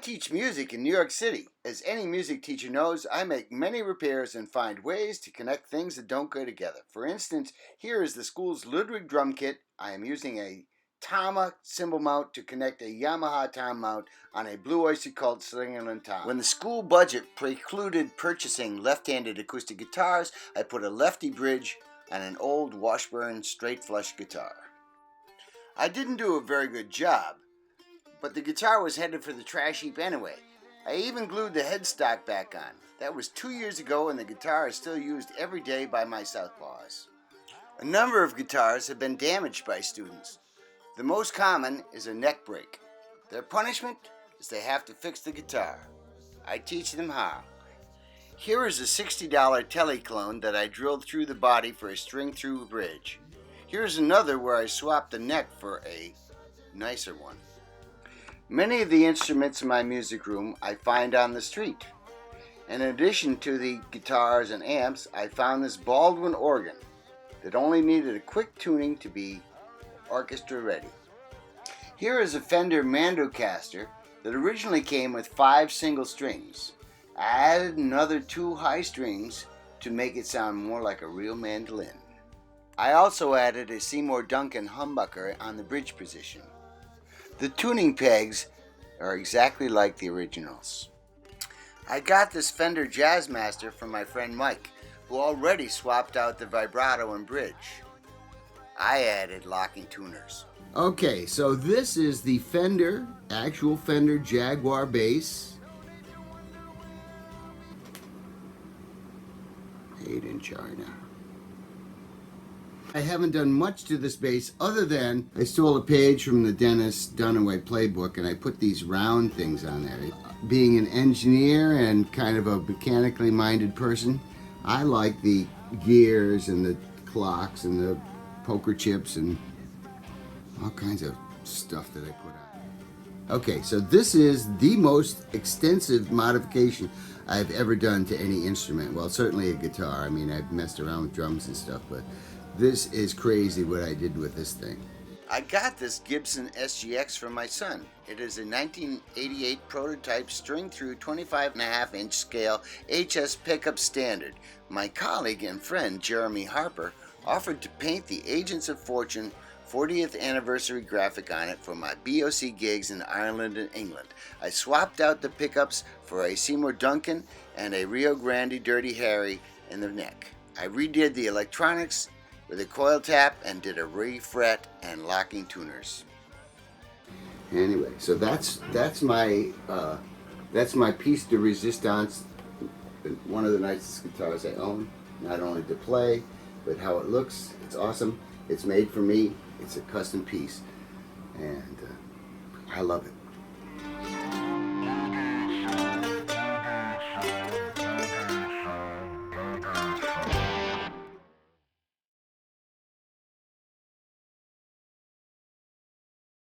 teach music in New York City. As any music teacher knows, I make many repairs and find ways to connect things that don't go together. For instance, here is the school's Ludwig drum kit. I am using a Tama cymbal mount to connect a Yamaha tom mount on a Blue Oyster Cult Slingerland tom. When the school budget precluded purchasing left-handed acoustic guitars, I put a lefty bridge on an old Washburn straight flush guitar. I didn't do a very good job, but the guitar was headed for the trash heap anyway. I even glued the headstock back on. That was 2 years ago, and the guitar is still used every day by my southpaws. A number of guitars have been damaged by students. The most common is a neck break. Their punishment is they have to fix the guitar. I teach them how. Here is a $60 Tele clone that I drilled through the body for a string-through bridge. Here's another where I swapped the neck for a nicer one. Many of the instruments in my music room I find on the street. In addition to the guitars and amps, I found this Baldwin organ that only needed a quick tuning to be orchestra ready. Here is a Fender MANDO caster that originally came with 5 single strings. I added another 2 high strings to make it sound more like a real mandolin. I also added a Seymour Duncan humbucker on the bridge position. The tuning pegs are exactly like the originals. I got this Fender Jazzmaster from my friend Mike, who already swapped out the vibrato and bridge. I added locking tuners. Okay, so this is the actual Fender Jaguar bass. Made in China. I haven't done much to this bass other than I stole a page from the Dennis Dunaway playbook and I put these round things on there. Being an engineer and kind of a mechanically minded person, I like the gears and the clocks and the poker chips and all kinds of stuff that I put on. Okay, so this is the most extensive modification I've ever done to any instrument. Well, certainly a guitar. I mean, I've messed around with drums and stuff, but this is crazy what I did with this thing. I got this Gibson SGX from my son. It is a 1988 prototype string-through 25.5-inch scale HS pickup standard. My colleague and friend Jeremy Harper offered to paint the Agents of Fortune 40th anniversary graphic on it for my BOC gigs in Ireland and England. I swapped out the pickups for a Seymour Duncan and a Rio Grande Dirty Harry in the neck. I redid the electronics with a coil tap and did a refret and locking tuners. Anyway, so that's my piece de resistance. One of the nicest guitars I own. Not only to play, but how it looks. It's awesome. It's made for me. It's a custom piece, and I love it.